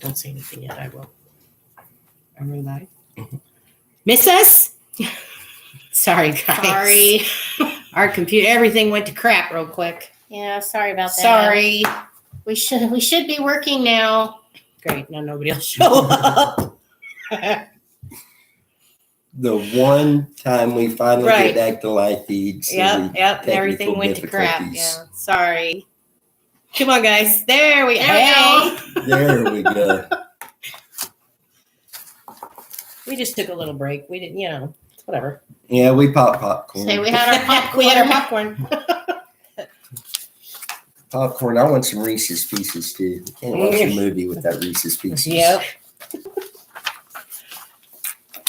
Don't say anything yet. I will. Everybody. Miss us? Sorry, guys. Sorry. Our computer, everything went to crap real quick. Yeah, sorry about that. Sorry. We should be working now. Great. Now nobody will show up. The one time we finally Right. get back to live feeds. Yep. Everything went to crap. Yeah. Sorry. Come on, guys. There we go. There we go. We just took a little break. We didn't, it's whatever. Yeah, we popped popcorn. Say we had our popcorn. We had our popcorn. Popcorn. I want some Reese's Pieces too. I can't watch a movie without Reese's Pieces. Yep.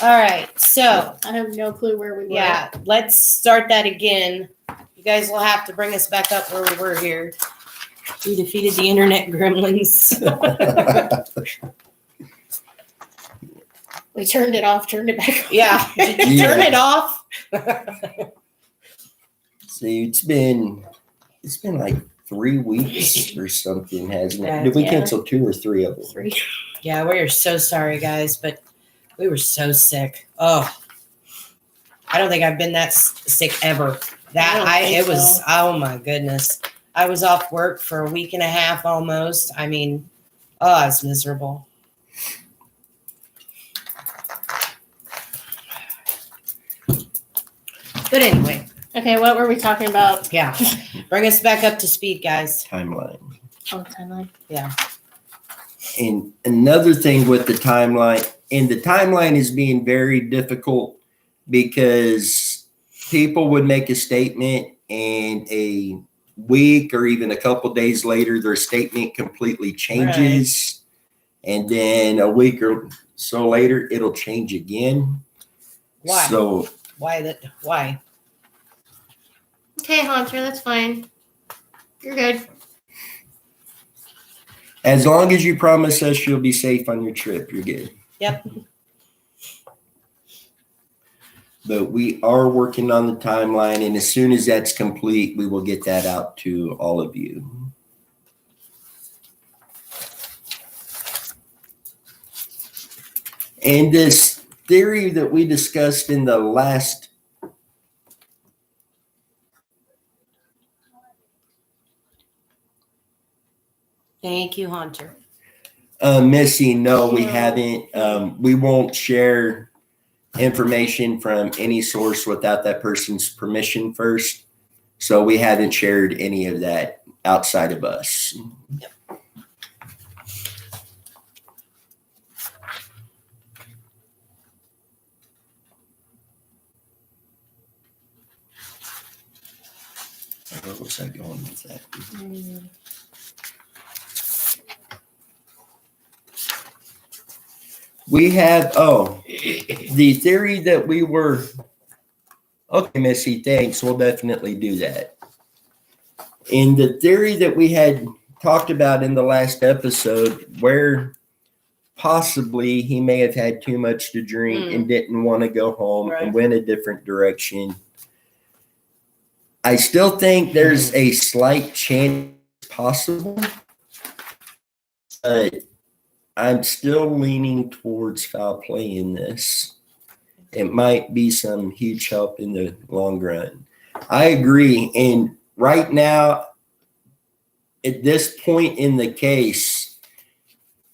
All right. So, I have no clue where we were. yeah, let's start that again. You guys will have to bring us back up where we were here. We defeated the internet gremlins. We turned it off, turned it back on. Yeah. Did you turn it off? See, it's been like 3 weeks or something, hasn't it? Yeah. Did we Yeah. cancel 2 or 3 of them? 3. Yeah, we are so sorry, guys, but we were so sick. Oh, I don't think I've been that sick ever. Oh my goodness. I was off work for a week and a half almost. I mean, I was miserable. But anyway, Okay, what were we talking about? yeah, bring us back up to speed, guys. Timeline. Oh, timeline. Yeah. And another thing with the timeline, and the timeline is being very difficult because people would make a statement and a week or even a couple days later, their statement completely changes. And then a week or so later, it'll change again. Why? So Why? Okay, Hunter, that's fine. You're good. as long as you promise us you'll be safe on your trip, you're good. Yep. But we are working on the timeline, and as soon as that's complete, we will get that out to all of you. And this theory that we discussed in the last Thank you, Hunter. Missy, no, we No. haven't. We won't share information from any source without that person's permission first. So we haven't shared any of that outside of us. Where was I going with that? We have, the theory that we were, okay, Missy, thanks. We'll definitely do that. In the theory that we had talked about in the last episode, where possibly he may have had too much to drink and didn't want to go home Right. and went a different direction. I still think there's a slight chance possible, but I'm still leaning towards foul play in this. It might be some huge help in the long run. I agree. And right now, at this point in the case,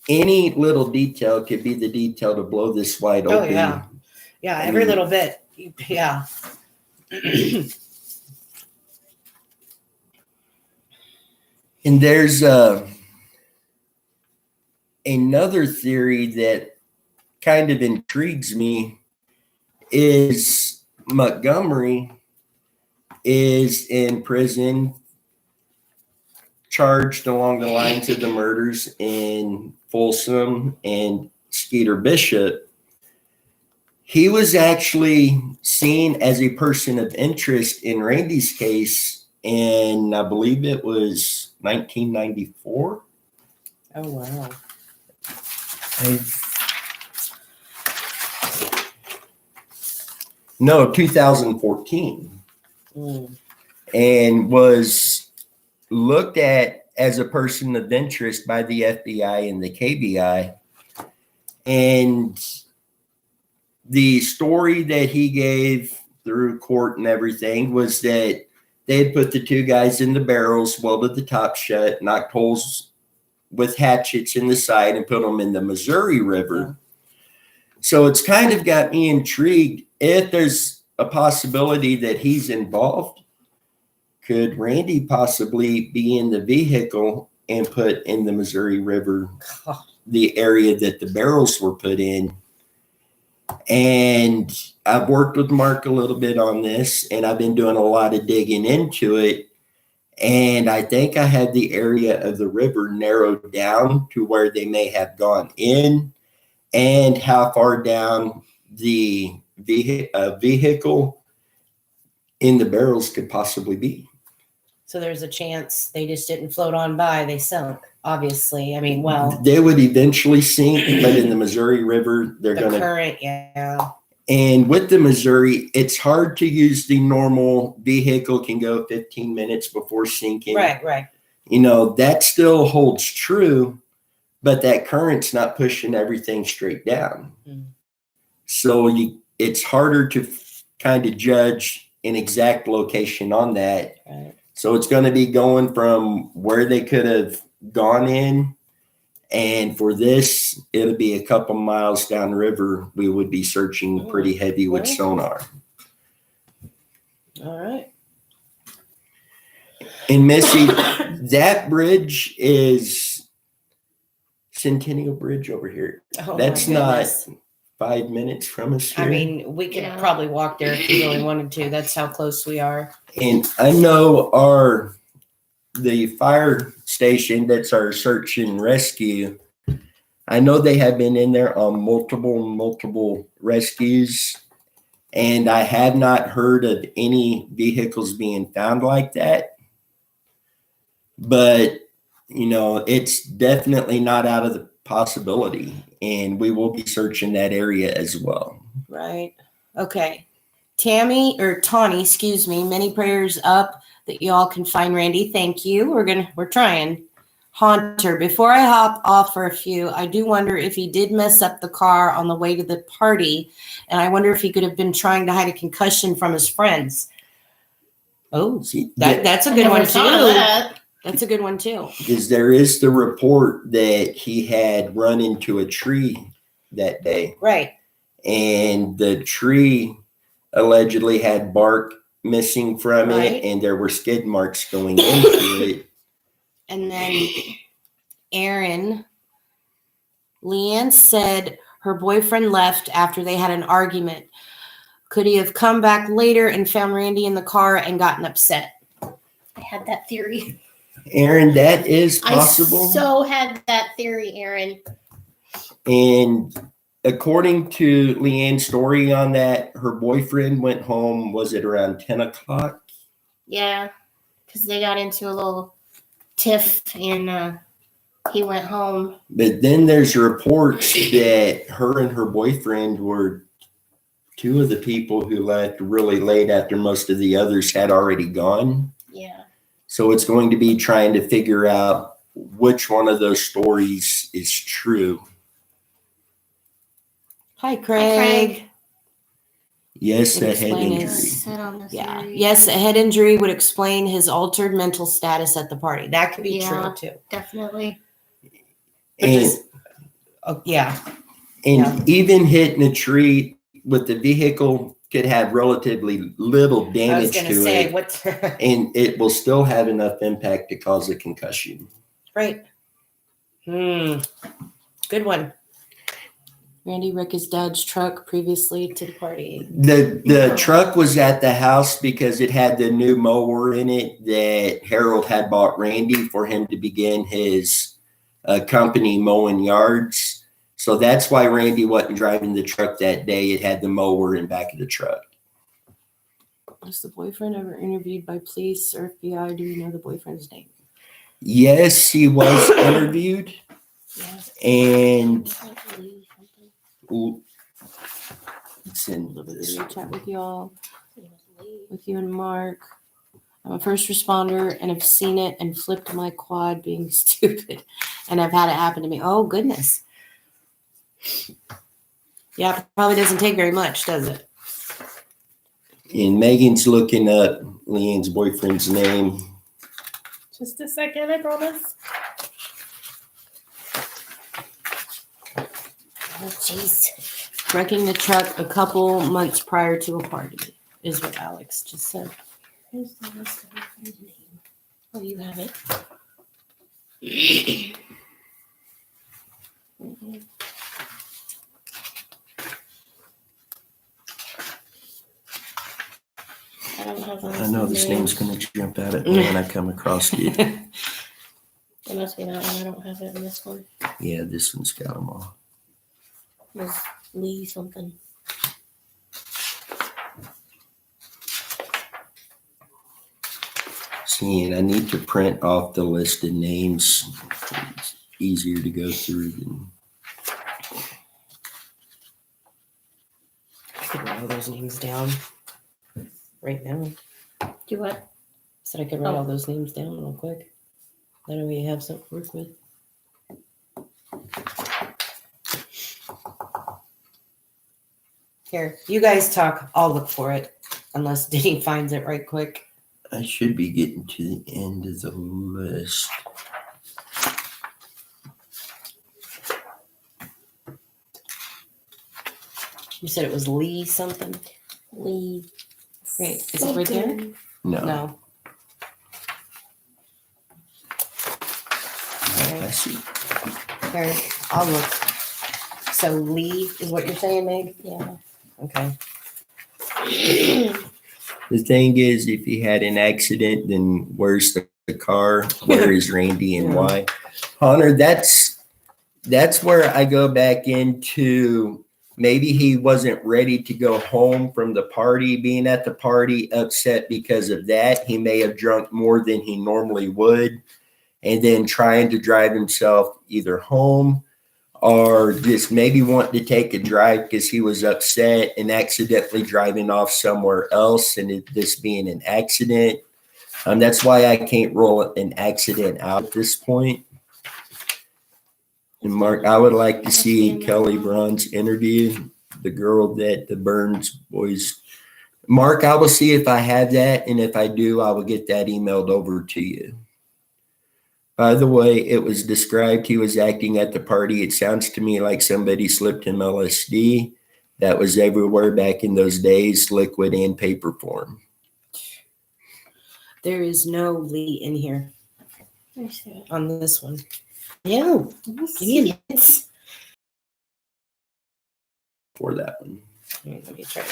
any little detail could be the detail to blow this wide Oh, open. yeah. Yeah, every little bit. Yeah. And there's another theory that kind of intrigues me is Montgomery is in prison, charged along the lines of the murders in Folsom and Skeeter Bishop. He was actually seen as a person of interest in Randy's case, and I believe it was 1994. Oh, wow. No, 2014. Mm. And was looked at as a person of interest by the FBI and the KBI. And the story that he gave through court and everything was that they had put the two guys in the barrels, welded the top shut, knocked holes with hatchets in the side, and put them in the Missouri River. So it's kind of got me intrigued. If there's a possibility that he's involved, could Randy possibly be in the vehicle and put in the Missouri River the area that the barrels were put in? And I've worked with Mark a little bit on this, and I've been doing a lot of digging into it. And I think I had the area of the river narrowed down to where they may have gone in, and how far down the vehicle in the barrels could possibly be. So there's a chance they just didn't float on by, they sunk, obviously. I mean, well, They would eventually sink, but in the Missouri River, they're the going to. current, yeah. And with the Missouri, it's hard to use the normal vehicle can go 15 minutes before sinking. Right. You know, that still holds true, but that current's not pushing everything straight down. Mm. So it's harder to kind of judge an exact location on that. Right. So it's going to be going from where they could have gone in. And for this, it'll be a couple miles downriver. We would be searching pretty heavy with sonar. All right. And Missy, that bridge is Centennial Bridge over here. Oh, That's my not goodness. 5 minutes from us here. I mean, we could Yeah. probably walk there if we really wanted to. That's how close we are. And I know the fire station that's our search and rescue, I know they have been in there on multiple rescues, and I have not heard of any vehicles being found like that. But, you know, it's definitely not out of the possibility, and we will be searching that area as well. Right. Okay. Tawny, excuse me. Many prayers up that y'all can find Randy. Thank you. We're trying. Haunter, before I hop off for a few, I do wonder if he did mess up the car on the way to the party, and I wonder if he could have been trying to hide a concussion from his friends. Oh, See, that's a I good never one thought of too. that. That's a good one too. because there is the report that he had run into a tree that day, Right. and the tree allegedly had bark missing from Right. it, and there were skid marks going into it. And then Leanne said her boyfriend left after they had an argument. Could he have come back later and found Randy in the car and gotten upset? I had that theory. Aaron, that is possible. I so had that theory, Aaron. And according to Leanne's story on that, her boyfriend went home, was it around 10 o'clock? Yeah, because they got into a little tiff and he went home. But then there's reports that her and her boyfriend were two of the people who left really late after most of the others had already gone. Yeah. So it's going to be trying to figure out which one of those stories is true. Hi, Craig. Yes, Would that head explain injury. his- Sit on the Yeah. theory. Yes, a head injury would explain his altered mental status at the party. That could be Yeah. true too. Definitely. But And, just- Oh, yeah. and even hitting a tree with the vehicle could have relatively little I was damage going to to say, it, what? and it will still have enough impact to cause a concussion. Right. Good one. Randy wrecked his dad's truck previously to the party. The truck was at the house because it had the new mower in it that Harold had bought Randy for him to begin his company mowing yards. So that's why Randy wasn't driving the truck that day. It had the mower in back of the truck. Was the boyfriend ever interviewed by police or FBI? Do we know the boyfriend's name? Yes, he was interviewed, Yeah. and it's A in little bit of this. video chat with y'all, with you and Mark. I I'm a first responder and have seen it and flipped my quad being stupid. And I've had it happen to me. Oh, goodness. Yeah, it probably doesn't take very much, does it? And Megan's looking up Leanne's boyfriend's name. Just a second, I promise. Oh, jeez. Wrecking the truck a couple months prior to a party is what Alex just said. Here's the list of his name. Oh, you have it. I don't have I know this name's going to jump out at me when I come across it. It must be that one. I don't have it in this one. Yeah, this one's got them all. It was Lee something. See, and I need to print off the list of names. It's easier to go through than. I could write all those names down right now. Do what? Said I could write all those names down real quick. That way we have something to work with. Here, you guys talk. I'll look for it. Unless Denny finds it right quick. I should be getting to the end of the list. You said it was Lee something? Lee. Right. Is it right there? No. No. I see. Here, I'll look. So Lee is what you're saying, Meg? Yeah. Okay. The thing is, if he had an accident, then where's the car? Where is Randy and why? Hunter, that's where I go back into maybe he wasn't ready to go home from the party, being at the party, upset because of that. He may have drunk more than he normally would, and then trying to drive himself either home or just maybe wanting to take a drive because he was upset and accidentally driving off somewhere else and this being an accident. That's why I can't roll an accident out at this point. And Mark, I would like to see Kelly Braun's interview, the girl that the Burns boys. Mark, I will see if I have that, and if I do, I will get that emailed over to you. By the way, it was described he was acting at the party. It sounds to me like somebody slipped him LSD. That was everywhere back in those days, liquid and paper form. There is no Lee in here on this one. No. Idiots. For that one. Let me try.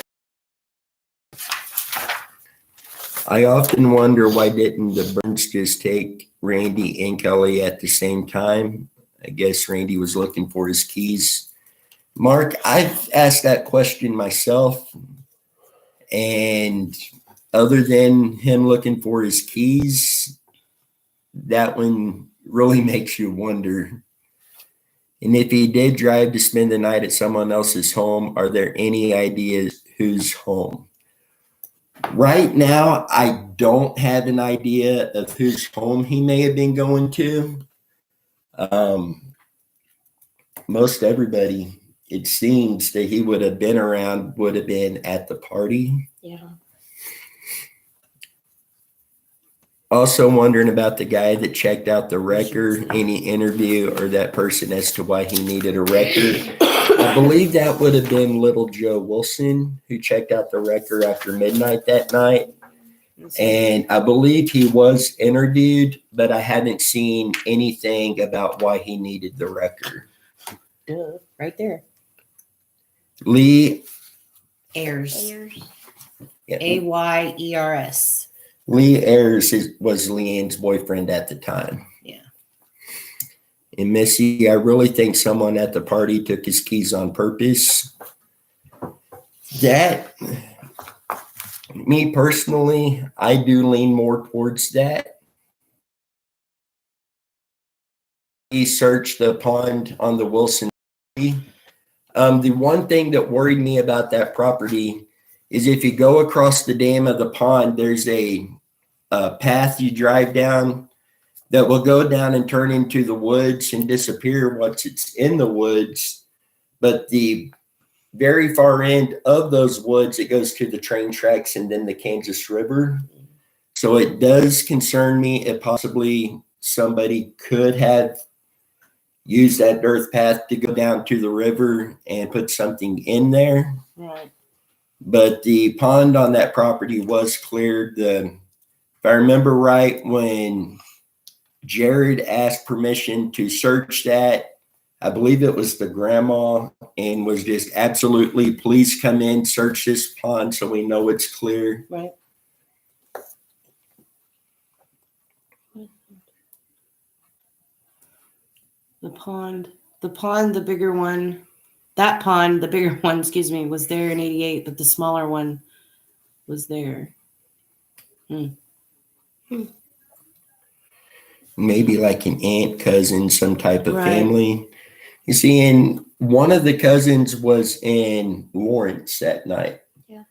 I often wonder why didn't the Burns just take Randy and Kelly at the same time? I guess Randy was looking for his keys. Mark, I've asked that question myself, and other than him looking for his keys, that one really makes you wonder. And if he did drive to spend the night at someone else's home, are there any ideas whose home? Right now, I don't have an idea of whose home he may have been going to. Most everybody, it seems that he would have been around, would have been at the party. Yeah. Also wondering about the guy that checked out the record, any interview or that person as to why he needed a record. I believe that would have been Little Joe Wilson, who checked out the record after midnight that night. And I believe he was interviewed, but I haven't seen anything about why he needed the record. Duh, right there. Lee Ayers. yeah, Ayers. Lee Ayers was Leanne's boyfriend at the time. Yeah. And Missy, I really think someone at the party took his keys on purpose. That, me personally, I do lean more towards that. He searched the pond on the Wilson. The one thing that worried me about that property is if you go across the dam of the pond, there's a path you drive down that will go down and turn into the woods and disappear once it's in the woods. But the very far end of those woods, it goes to the train tracks and then the Kansas River. So it does concern me if possibly somebody could have used that dirt path to go down to the river and put something in there. Right. But the pond on that property was cleared. If I remember right, when Jared asked permission to search that, I believe it was the grandma, and was just absolutely, please come in, search this pond so we know it's clear. Right. The pond, the bigger one, that pond, the bigger one, excuse me, was there in 88, but the smaller one was there. Maybe like an aunt, cousin, some type of Right. family. You see, and one of the cousins was in Lawrence that night. Yeah.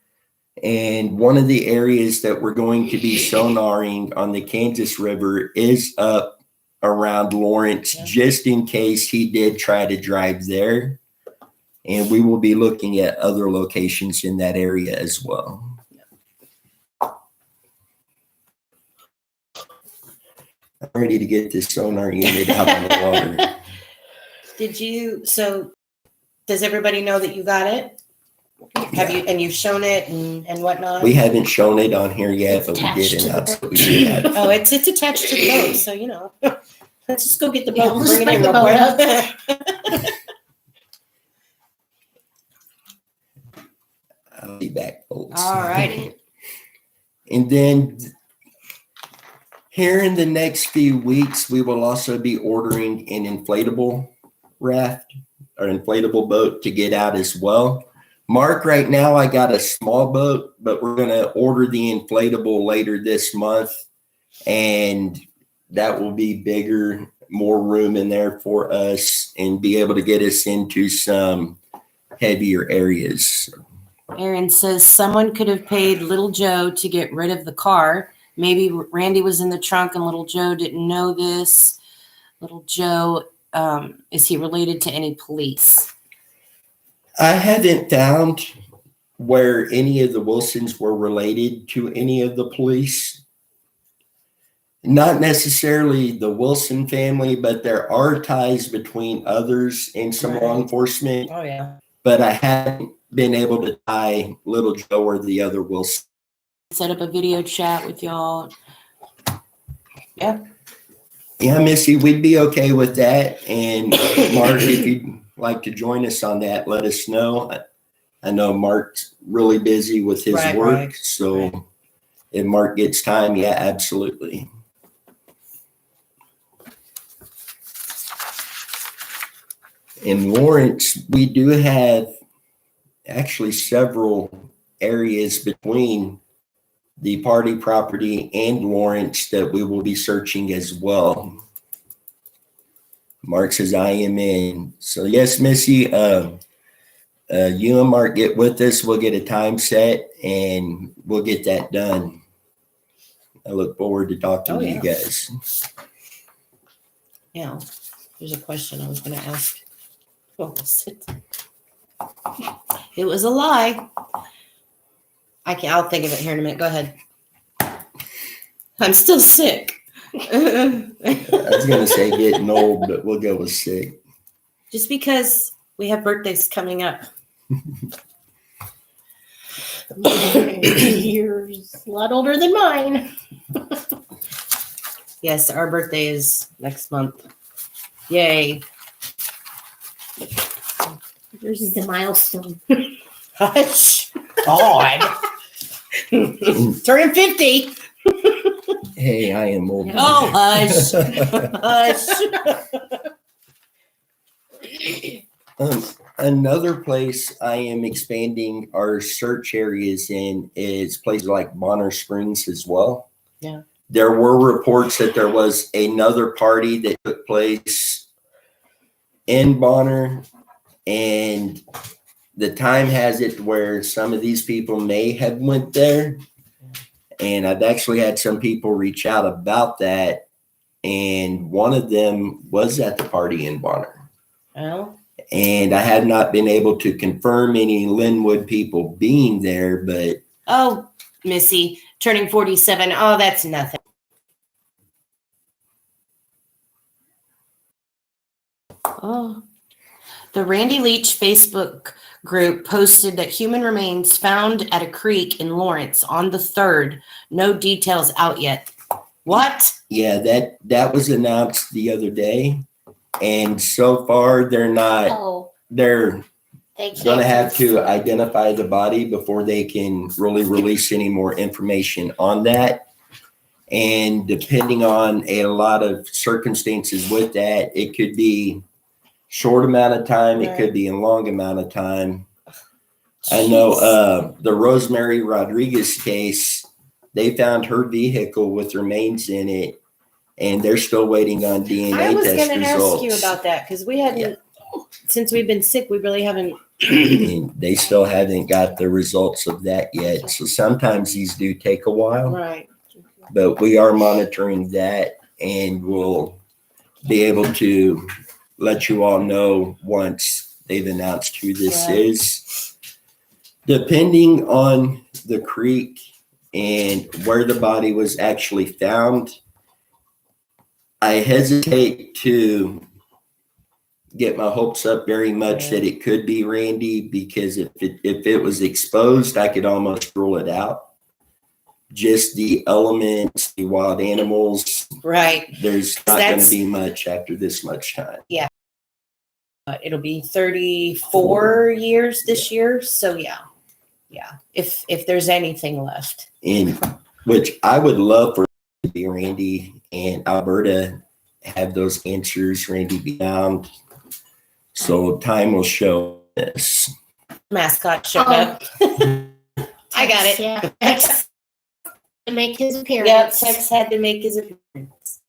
And one of the areas that we're going to be sonaring on the Kansas River is up around Lawrence, Yeah. just in case he did try to drive there. And we will be looking at other locations in that area as well. I'm ready to get this sonar unit out on the water. So does everybody know that you got it? Have you, and you've shown it and whatnot? We haven't shown it on here yet, It's but we attached did to the announce boat. that we did have it. Oh, it's attached to the boat, so you know. Let's just go get the Yeah, boat and let's bring it in bring real the quick. I'll be back, folks. All righty. And then here in the next few weeks, we will also be ordering an inflatable raft or inflatable boat to get out as well. Mark, right now I got a small boat, but we're going to order the inflatable later this month. And that will be bigger, more room in there for us, and be able to get us into some heavier areas. Aaron says someone could have paid Little Joe to get rid of the car. Maybe Randy was in the trunk and Little Joe didn't know this. Little Joe, is he related to any police? I haven't found where any of the Wilsons were related to any of the police. Not necessarily the Wilson family, but there are ties between others and some law Right. enforcement. Oh, yeah. But I haven't been able to tie Little Joe or the other Wilson. Set up a video chat with y'all. Yeah, Missy, we'd be okay with that. And Mark, if you'd like to join us on that, let us know. I know Mark's really busy with his Right, work. right, So right. if Mark gets time, yeah, absolutely. In Lawrence, we do have actually several areas between the party property and Lawrence that we will be searching as well. Mark says, I am in. So yes, Missy, you and Mark get with us. We'll get a time set and we'll get that done. I look forward to talking to you yeah. guys. Yeah. There's a question I was going to ask. What was it? It was a lie. I'll think of it here in a minute. Go ahead. I'm still sick. I was going to say getting old, but we'll go with sick. Just because we have birthdays coming up. You're a lot older than mine. Yes, our birthday is next month. Yay. Yours is the milestone. Hush. God. Turning 50. Hey, I am old. Oh, hush. Hush. Another place I am expanding our search areas in is places like Bonner Springs as well. Yeah. There were reports that there was another party that took place in Bonner, and the time has it where some of these people may have went there. And I've actually had some people reach out about that. And one of them was at the party in Bonner. Well, And I have not been able to confirm any Linwood people being there, but Oh, Missy, turning 47. Oh, that's nothing. Oh. The Randy Leach Facebook group posted that human remains found at a creek in Lawrence on the 3rd. No details out yet. What? yeah, that was announced the other day. And so far they're They going to can't. have to identify the body before they can really release any more information on that. And depending on a lot of circumstances with that, it could be short amount of time, it could be a long amount of time. I know the Rosemary Rodriguez case, they found her vehicle with remains in it, and they're still waiting on DNA I was test going to results. ask you about that because we hadn't, since we've been sick, we really haven't. And they still haven't got the results of that yet. So sometimes these do take a while, Right. but we are monitoring that, and we'll be able to let you all know once they've announced who this Right. is. Depending on the creek and where the body was actually found, I hesitate to get my hopes up very much that it could be Randy, because if it was exposed, I could almost rule it out. Just the elements, the wild animals, Right. there's not going to That's- be much after this much time. It'll be 34 years this year. So yeah. If there's anything left. And which I would love for it to be Randy and Alberta have those answers, Randy be found. So time will show this. Mascot showed Oh. up. I got it. Yeah. Tex to make his appearance. Yeah, Tex had to make his appearance.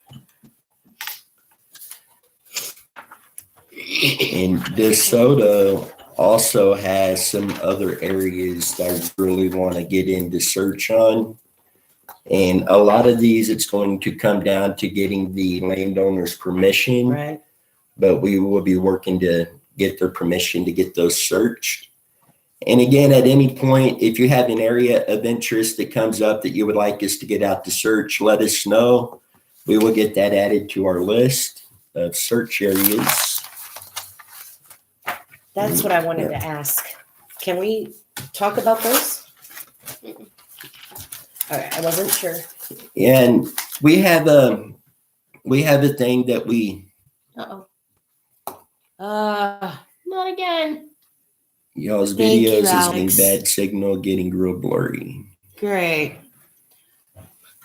And DeSoto also has some other areas that I really want to get into search on. And a lot of these, it's going to come down to getting the landowner's permission, Right. but we will be working to get their permission to get those searched. And again, at any point, if you have an area of interest that comes up that you would like us to get out to search, let us know. We will get that added to our list of search areas. That's what I wanted to ask. Can we talk about those? All right. I wasn't sure. And we have a thing that we, Uh-oh. Not again. y'all's Thank you, videos is getting Alex. bad signal, getting real blurry. Great.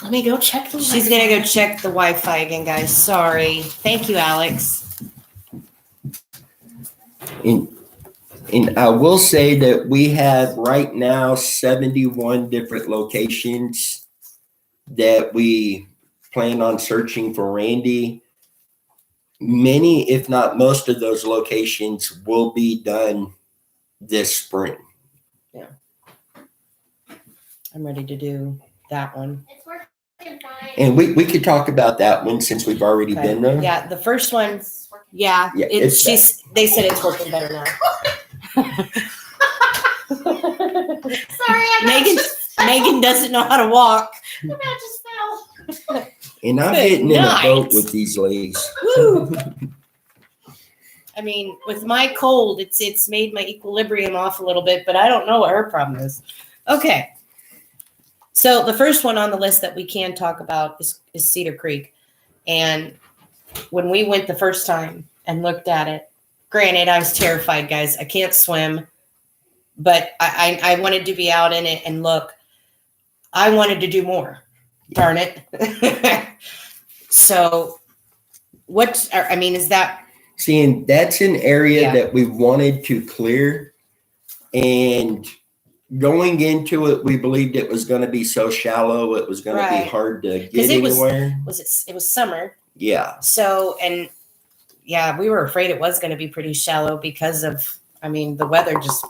Let me go check the She's going to go check the Wi-Fi again, guys. Sorry. Thank you, Alex. And I will say that we have right now 71 different locations that we plan on searching for Randy. Many, if not most of those locations will be done this spring. I'm ready to do that one. It's working fine. And we could talk about that one since we've already Okay. been there. Yeah, the first one. It's working. Yeah, Yeah, it's it's they said it's working better now. Sorry, Megan doesn't know how to walk. I just fell. And I'm Good getting in a boat night. with these ladies. Woo. I mean, with my cold, it's made my equilibrium off a little bit, but I don't know what her problem is. Okay. So the first one on the list that we can talk about is Cedar Creek. And when we went the first time and looked at it, granted, I was terrified, guys. I can't swim, but I wanted to be out in it and look. I wanted to do more. Darn it. So is that Seeing that's an area Yeah. that we wanted to clear, and going into it, we believed it was going to be so shallow, it was going to Right. be hard to get 'Cause it was- anywhere. it was summer. Yeah. So, and yeah, we were afraid it was going to be pretty shallow because of, the weather just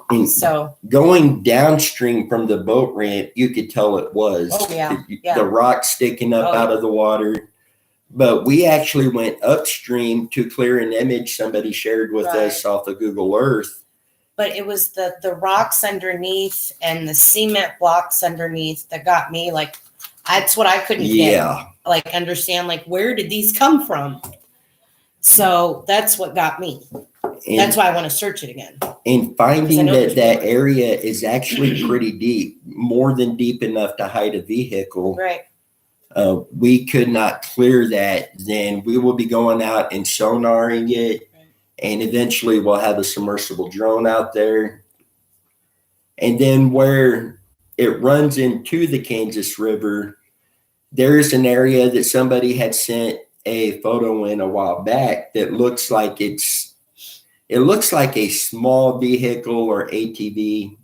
And So, going downstream from the boat ramp, you could tell it was. Oh, yeah, yeah. The rocks sticking up Oh, out of the water. But we actually went upstream to clear an image somebody shared with us off of Google Earth. but it was the rocks underneath and the cement blocks underneath that got me. Like, that's what I couldn't get. Yeah. Like, understand, like, where did these come from? So that's what got me. And, That's why I want to search it again. and finding know that there's that more. area is actually pretty deep, more than deep enough to hide a vehicle. Right. We could not clear that, then we will be going out and sonaring it. And eventually we'll have a submersible drone out there. And then where it runs into the Kansas River, there's an area that somebody had sent a photo in a while back that looks like it looks like a small vehicle or ATV,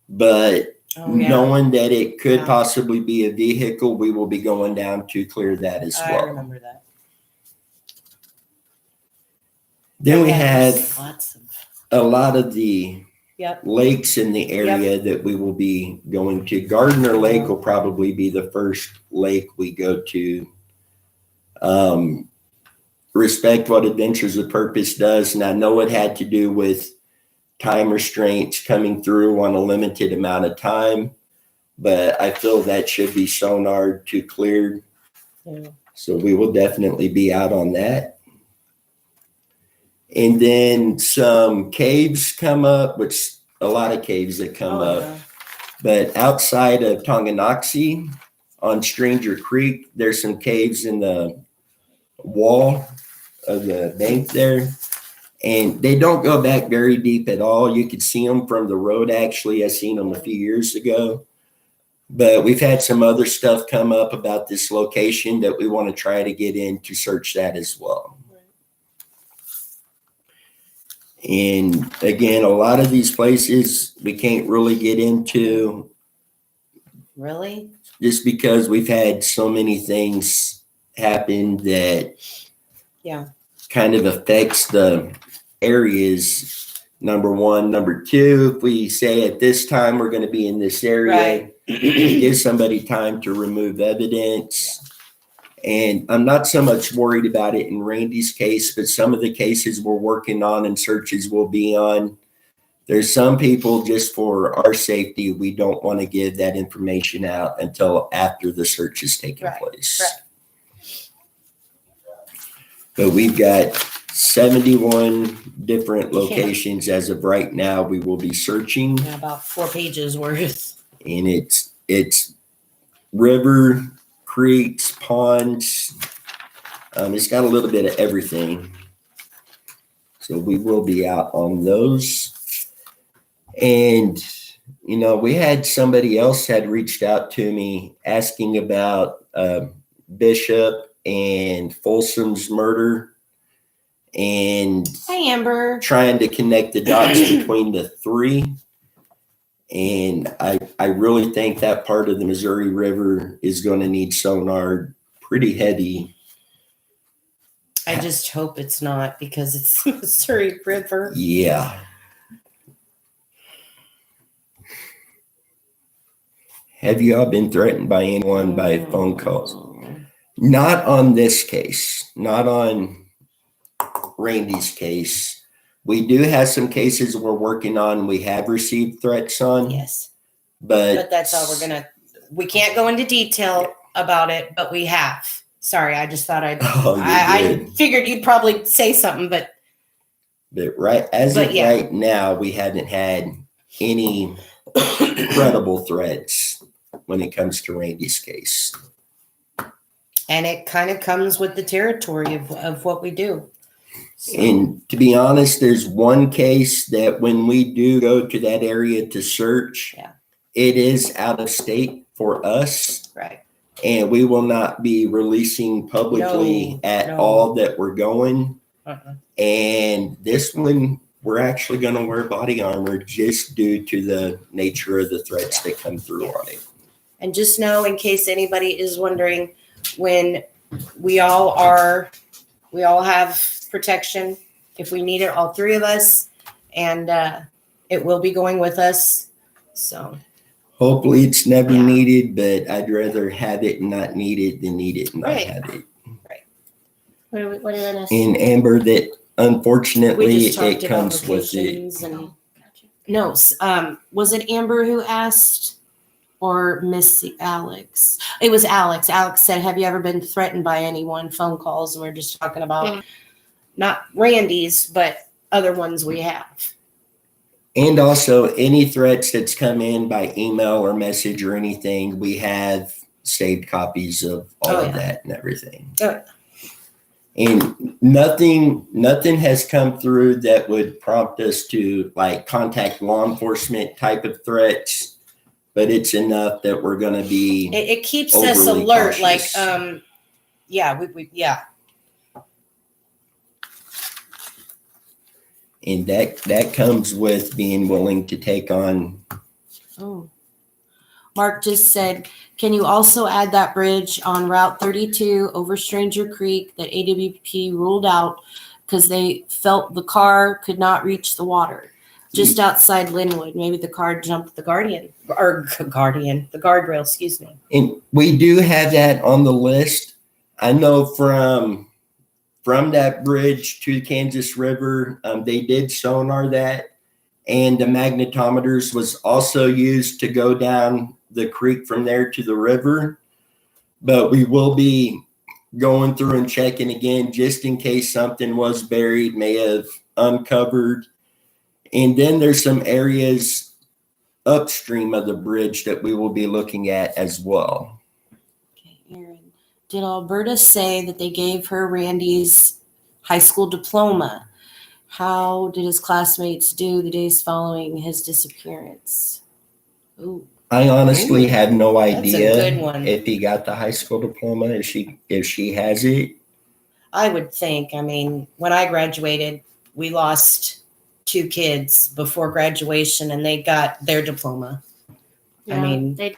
but Oh, yeah. knowing that it could Yeah. possibly be a vehicle, we will be going down to clear that as I well. remember that. Then we Yeah, there's have lots of. a lot of the Yep. lakes in the area that we will be going to. Gardner Lake will probably be the first lake we go to. Respect what Adventures of Purpose does, and I know it had to do with time restraints coming through on a limited amount of time, but I feel that should be sonar to cleared. Yeah. So we will definitely be out on that. And then some caves come up, which a lot of caves that come Oh, up. yeah. But outside of Tonganoxie on Stranger Creek, there's some caves in the wall of the bank there. And they don't go back very deep at all. You could see them from the road, actually. I seen them a few years ago. But we've had some other stuff come up about this location that we want to try to get in to search that as well. And again, a lot of these places we can't really get into Really? just because we've had so many things happen that Yeah. kind of affects the areas. Number one. Number two, if we say at this time we're going to be in this area, give somebody time to remove evidence. And I'm not so much worried about it in Randy's case, but some of the cases we're working on and searches we'll be on, there's some people, just for our safety, we don't want to give that information out until after the search has taken Right, place. right. But we've got 71 different locations as of right now we will be searching. Yeah, about 4 pages worth. And it's river, creeks, ponds. It's got a little bit of everything. So we will be out on those. And, you know, we had somebody else had reached out to me asking about Bishop and Folsom's murder and Hi, Amber. trying to connect the dots between the three. And I really think that part of the Missouri River is going to need sonar pretty heavy. I just hope it's not, because it's the Missouri River. Yeah. Have you all been threatened by anyone by phone calls? Not on this case, not on Randy's case. We do have some cases we're working on. We have received threats on, Yes. but That's all we can't go into detail about it, but we have. Sorry, I just thought Oh, you're I good. figured you'd probably say something, but But as But of yeah. right now, we haven't had any credible threats when it comes to Randy's case. and it kind of comes with the territory of what we do. So, And to be honest, there's one case that when we do go to that area to search, Yeah. it is out of state for us, right. and we will not be releasing publicly No, at no. all that we're going. Uh-uh. And this one, we're actually going to wear body armor just due to the nature of the threats that come through on it. And just know, in case anybody is wondering, when we all have protection if we need it, all 3 of us. And It will be going with us. So Hopefully it's never Yeah. needed, but I'd rather have it and not need it than need it and not Right. have it. What are you gonna And Amber, that we unfortunately just talked it about comes with it. locations and Gotcha. No, was it Amber who asked or Missy Alex? It was Alex. Alex said, have you ever been threatened by anyone? Phone calls. And we're just talking about Yeah. not Randy's, but other ones we have. And also any threats that's come in by email or message or anything, we have saved copies of all Oh, of yeah. that and everything. Oh. And nothing has come through that would prompt us to like contact law enforcement type of threats, but it's enough that we're going to be it keeps us Overly alert. cautious. Like, yeah, yeah. and that comes with being willing to take on. Oh. Mark just said, can you also add that bridge on Route 32 over Stranger Creek that AWP ruled out because they felt the car could not reach the water just outside Linwood? Maybe the car jumped the the guardrail, excuse me. And we do have that on the list. I know from that bridge to the Kansas River, they did sonar that, and the magnetometers was also used to go down the creek from there to the river. But we will be going through and checking again just in case something was buried, may have uncovered. And then there's some areas upstream of the bridge that we will be looking at as well. Okay, Aaron. Did Alberta say that they gave her Randy's high school diploma? How did his classmates do the days following his disappearance? Ooh. I honestly have no That's a idea good one. if he got the high school diploma, if she has it. I would think. I mean, when I graduated, we lost 2 kids before graduation, and they got their diploma. Yeah, mean- they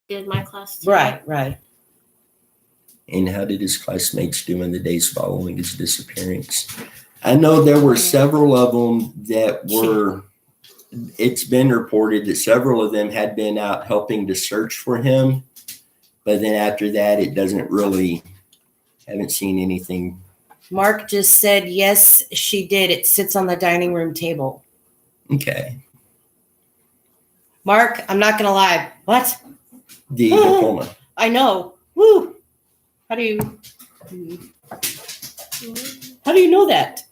did my class too. Right. And how did his classmates do in the days following his disappearance? I know there were several of them that were, it's been reported that several of them had been out helping to search for him. But then after that, it doesn't really, haven't seen anything. Mark just said, yes, she did. It sits on the dining room table. Okay. Mark, I'm not going to lie. What? The diploma. I know. Woo. How do you know that?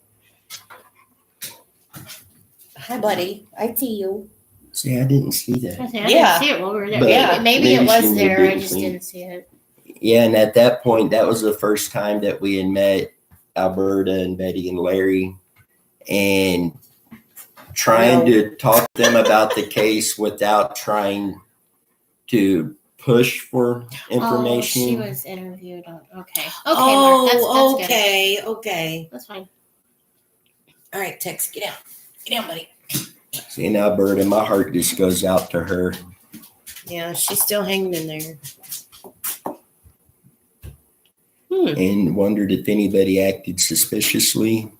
Hi, buddy. I see you. See, I didn't see that. I Yeah. didn't see it while we were there. But Maybe it maybe she was moved there. it I just between. didn't see it. Yeah, and at that point, that was the first time that we had met Alberta and Betty and Larry, and trying to talk to them about the case without trying to push for information. Oh, she was interviewed on. Okay. Okay, Mark. That's good. Okay. That's fine. All right, Tex, get down. Get down, buddy. Seeing Alberta, my heart just goes out to her. Yeah, she's still hanging in there. And wondered if anybody acted suspiciously.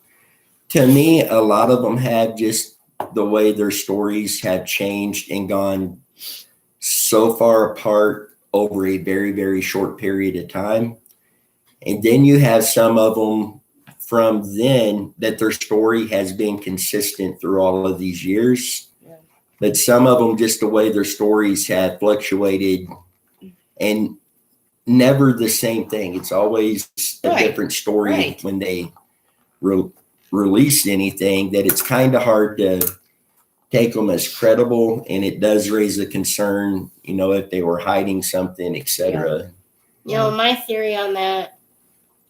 To me, a lot of them have, just the way their stories have changed and gone so far apart over a very, very short period of time. And then you have some of them from then that their story has been consistent through all of these years. Yeah. But some of them, just the way their stories have fluctuated and never the same thing. It's always a Right, different story right. when they release anything, that it's kind of hard to take them as credible. And it does raise a concern, if they were hiding something, etc. You know, my theory on that,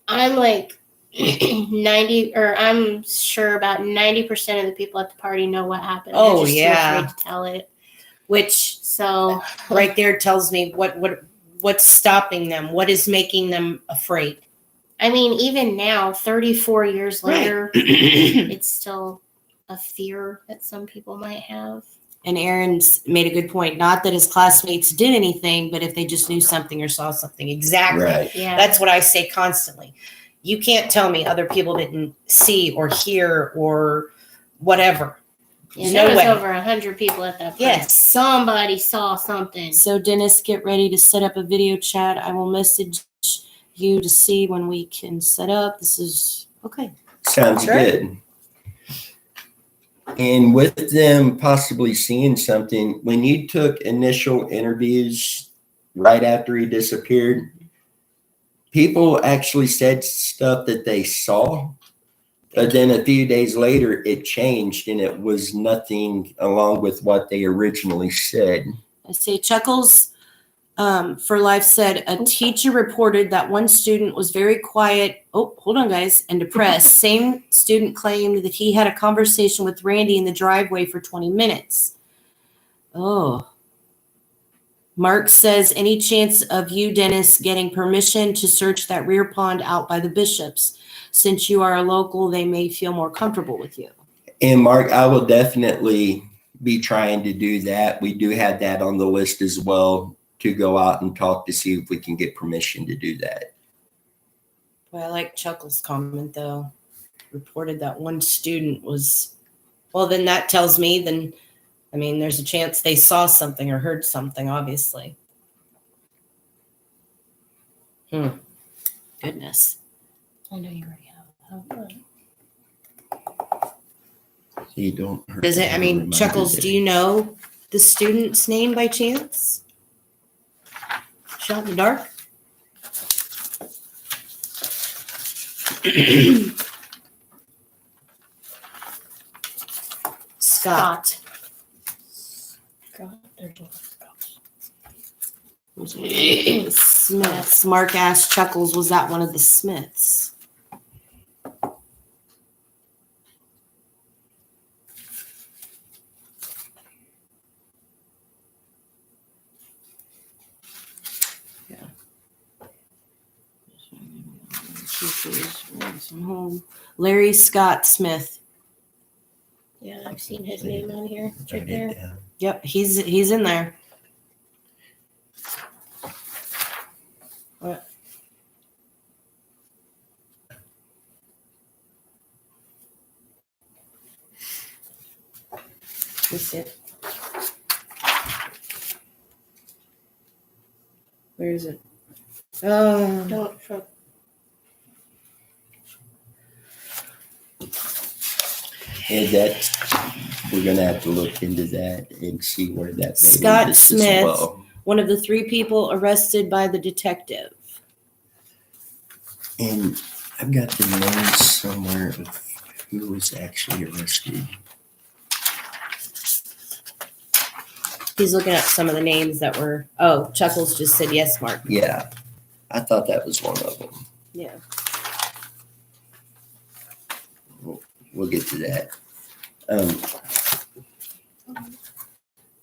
I'm like 90, or I'm sure about 90% of the people at the party know what happened. Oh, They're just yeah. too afraid to tell it. Which So right there tells me what's stopping them. What is making them afraid? I mean, even now, 34 years Right. later, it's still a fear that some people might have. And Aaron's made a good point. Not that his classmates did anything, but if they just knew something or saw something. Exactly. Right. Yeah. That's what I say constantly. You can't tell me other people didn't see or hear or whatever. Yeah, No there was way. over 100 people at that. Park. Yes. Somebody saw something. So Dennis, get ready to set up a video chat. I will message you to see when we can set up. This is okay. Sounds Sure. good. And with them possibly seeing something, when you took initial interviews right after he disappeared, people actually said stuff that they saw, but then a few days later it changed and it was nothing along with what they originally said. I say Chuckles for Life said a teacher reported that one student was very quiet. Oh, hold on, guys, and depressed. Same student claimed that he had a conversation with Randy in the driveway for 20 minutes. Oh. Mark says, any chance of you, Dennis, getting permission to search that rear pond out by the Bishops? Since you are a local, they may feel more comfortable with you. And Mark, I will definitely be trying to do that. We do have that on the list as well, to go out and talk to see if we can get permission to do that. Well, I like Chuckles' comment, though. Reported that one student was, Well, then that tells me there's a chance they saw something or heard something, obviously. goodness. I know you already have. You don't hurt. Does it, Chuckles, do you know the student's name by chance? Shot in the dark? Scott. Smiths. Mark asked Chuckles, was that one of the Smiths? Larry Scott Smith. Yeah, I've seen his name on here. It's right Write there. it down. Yep, he's in there. What? That's it. Where is it? Oh, Don't. And that's, we're gonna have to look into that and see where that may Scott lead us as Smith. well. One of the 3 people arrested by the detective. And I've got the names somewhere of who was actually arrested. He's looking at some of the names that were. Oh, Chuckles just said yes, Mark. Yeah, I thought that was one of them. Yeah. We'll get to that.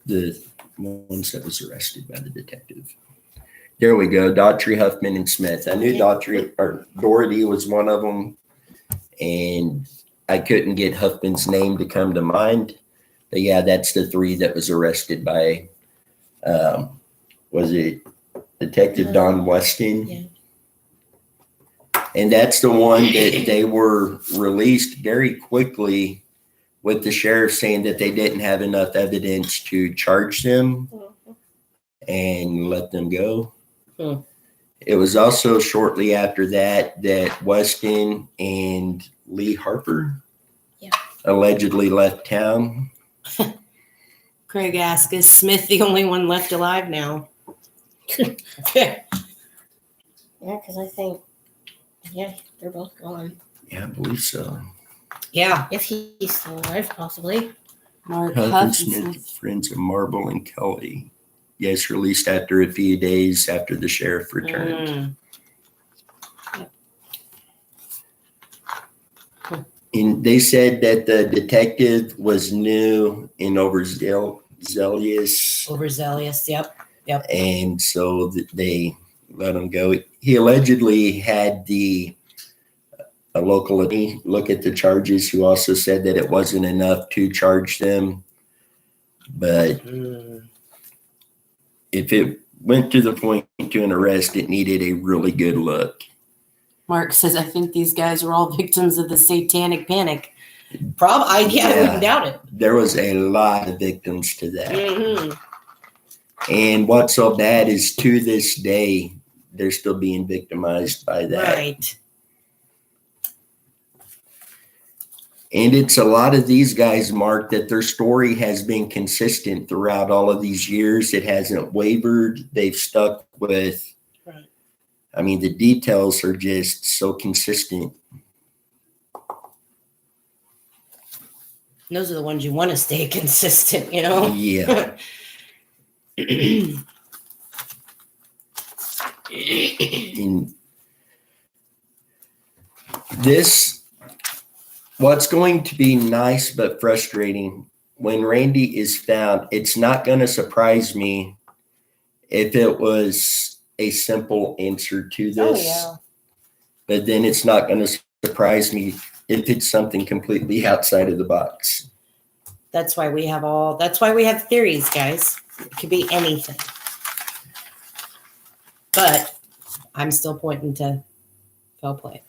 The ones that was arrested by the detective. There we go. Daughtry, Huffman, and Smith. I knew Doherty was one of them, and I couldn't get Huffman's name to come to mind. But yeah, that's the 3 that was arrested by, was it Detective Don Weston? Yeah. And that's the one that they were released very quickly with the sheriff saying that they didn't have enough evidence to charge them and let them go. Hmm. It was also shortly after that Weston and Lee Harper allegedly left town. Craig asked, is Smith the only one left alive now? Yeah, because I think, they're both gone. Yeah, I believe so. yeah. If he's still alive, possibly. Mark Huff Huff and Smith, friends of Marble and Kelly. Yes, released after a few days after the sheriff returned. And they said that the detective was new and overzealous. Overzealous, yep. And so they let him go. He allegedly had a local attorney look at the charges, who also said that it wasn't enough to charge them. But if it went to the point to an arrest, it needed a really good look. Mark says, I think these guys are all victims of the satanic panic. Yeah, I Yeah. wouldn't doubt it. There was a lot of victims to that. Hmm. And what's so bad is to this day, they're still being victimized by that. Right. And it's a lot of these guys, Mark, that their story has been consistent throughout all of these years. It hasn't wavered. They've stuck with, Right. I mean, the details are just so consistent. And those are the ones you want to stay consistent, you know? Yeah. And this, what's going to be nice but frustrating when Randy is found, it's not going to surprise me if it was a simple answer to Oh, this. yeah. But then it's not going to surprise me if it's something completely outside of the box. That's why we have theories, guys. It could be anything. But I'm still pointing to foul play.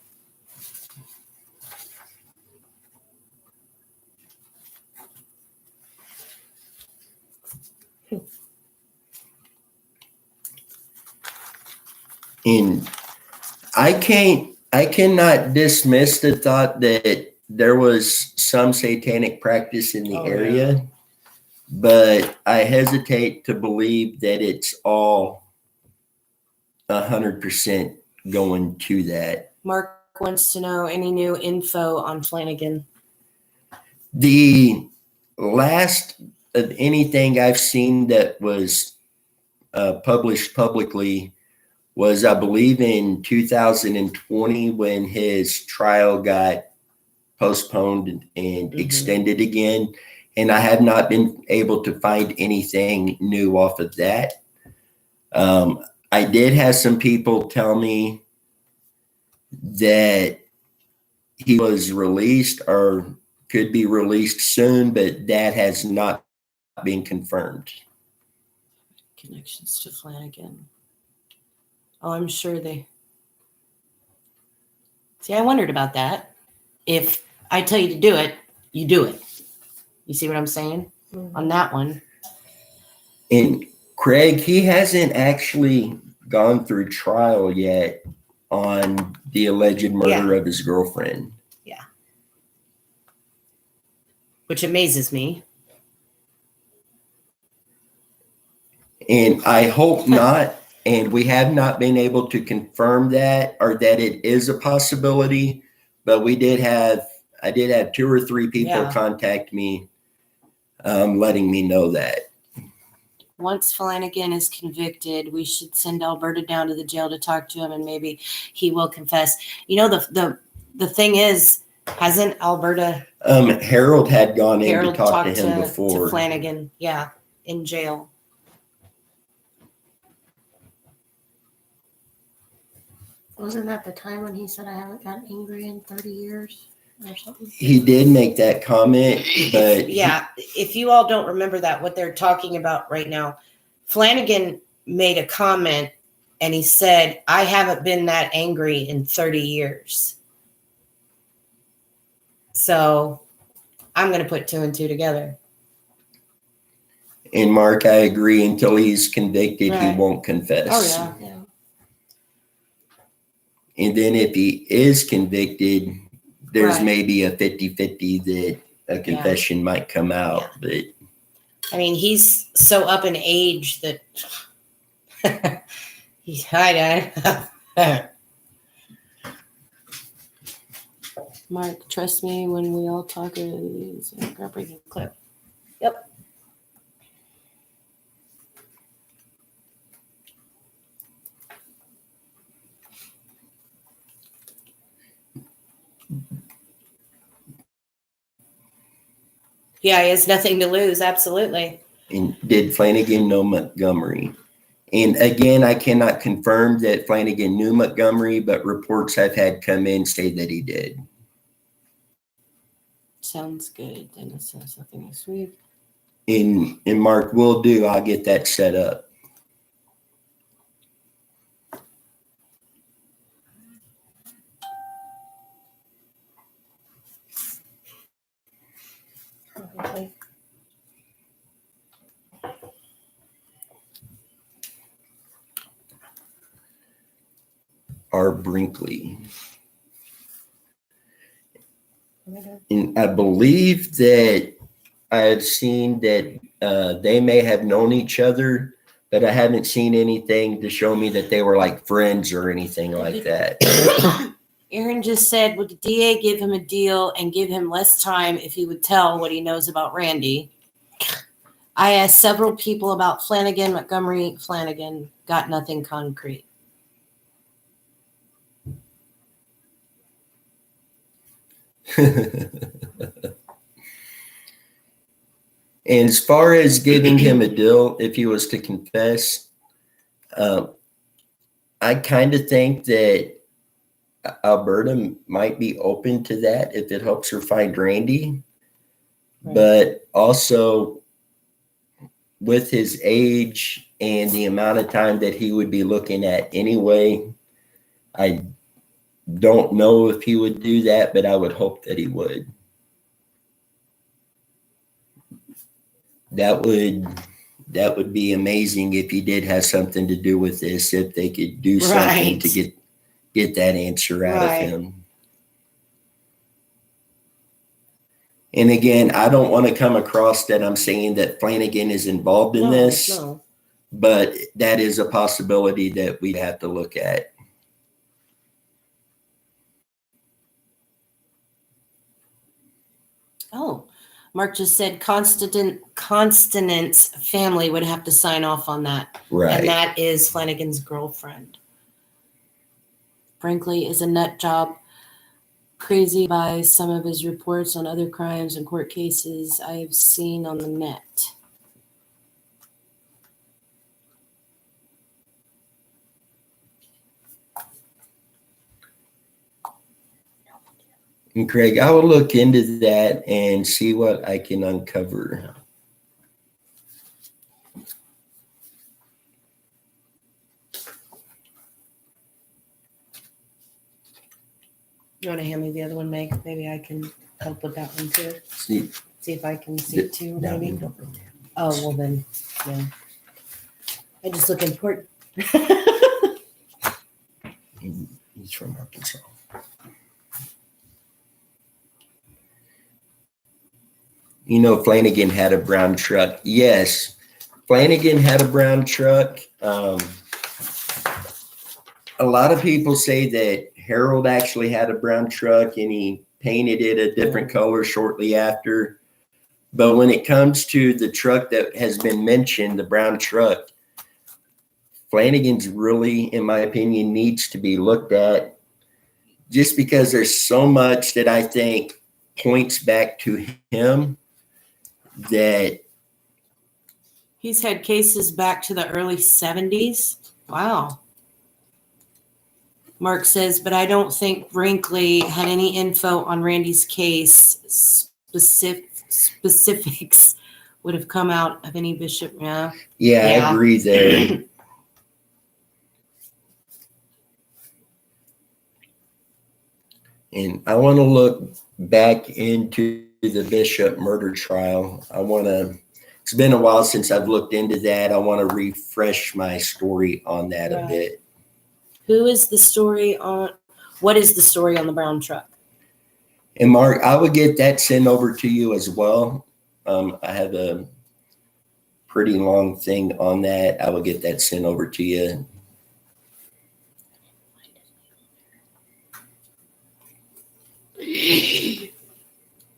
And I cannot dismiss the thought that there was some satanic practice in the Oh, area, but I hesitate to believe that it's all 100% going to that. Mark wants to know any new info on Flanagan. The last of anything I've seen that was published publicly was, I believe, in 2020 when his trial got postponed and Mhm. extended again. And I have not been able to find anything new off of that. I did have some people tell me that he was released or could be released soon, but that has not been confirmed. Connections to Flanagan. Oh, I'm sure they. See, I wondered about that. If I tell you to do it, you do it. You see what I'm saying on that one? And Craig, he hasn't actually gone through trial yet on the alleged murder of his girlfriend. Which amazes me. And I hope not. And we have not been able to confirm that or that it is a possibility. But I did have 2 or 3 people Yeah. contact me, letting me know that. Once Flanagan is convicted, we should send Alberta down to the jail to talk to him, and maybe he will confess. You know, the thing is, hasn't Alberta Harold had gone in Harold to talk to talked him to before. Flanagan? Yeah, in jail. Wasn't that the time when he said I haven't gotten angry in 30 years or something? He did make that comment, but Yeah, if you all don't remember that, what they're talking about right now, Flanagan made a comment and he said, I haven't been that angry in 30 years. So I'm going to put 2 and 2 together. And Mark, I agree, until he's convicted, he Right. won't confess. Oh, yeah. Yeah. And then if he is convicted, there's Right. maybe a 50-50 that a confession might come out. But I mean, he's so up in age that hi, Dad. Mark, trust me when we all talk. It's a groundbreaking clip. Yep. Yeah, he has nothing to lose. Absolutely. and did Flanagan know Montgomery? And again, I cannot confirm that Flanagan knew Montgomery, but reports I've had come in say that he did. Sounds good. Dennis says something next week. And Mark will do. I'll get that set up. Okay. R. Brinkley. And I believe that I had seen that they may have known each other, but I haven't seen anything to show me that they were like friends or anything like that. Aaron just said, would the DA give him a deal and give him less time if he would tell what he knows about Randy? I asked several people about Flanagan, Montgomery, Flanagan, got nothing concrete. And as far as giving him a deal, if he was to confess, I kind of think that Alberta might be open to that if it helps her find Randy. Right. But also with his age and the amount of time that he would be looking at anyway, I don't know if he would do that, but I would hope that he would. That would be amazing if he did have something to do with this, if they could do something Right. to get that answer out Right. of him. And again, I don't want to come across that I'm saying that Flanagan is involved in this, No. but that is a possibility that we'd have to look at. Oh, Mark just said Constant's family would have to sign off on that. Right. And that is Flanagan's girlfriend. Brinkley is a nut job, crazy by some of his reports on other crimes and court cases I've seen on the net. And Craig, I will look into that and see what I can uncover. You want to hand me the other one, Meg? Maybe I can help with that one too. See, See if I can see it too, no, maybe. you don't really have- Oh, well then, yeah. I just look important. He's from Arkansas. You know, Flanagan had a brown truck. Yes, Flanagan had a brown truck. A lot of people say that Harold actually had a brown truck and he painted it a different color shortly after. But when it comes to the truck that has been mentioned, the brown truck, Flanagan's really, in my opinion, needs to be looked at just because there's so much that I think points back to him that He's had cases back to the early 70s. Wow. Mark says, but I don't think Brinkley had any info on Randy's case. Specifics would have come out of any bishop. Yeah. yeah, I Yeah. agree there. And I want to look back into the Bishop murder trial. It's been a while since I've looked into that. I want to refresh my story on that a Right. bit. What is the story on the brown truck? And Mark, I would get that sent over to you as well. I have a pretty long thing on that. I will get that sent over to you.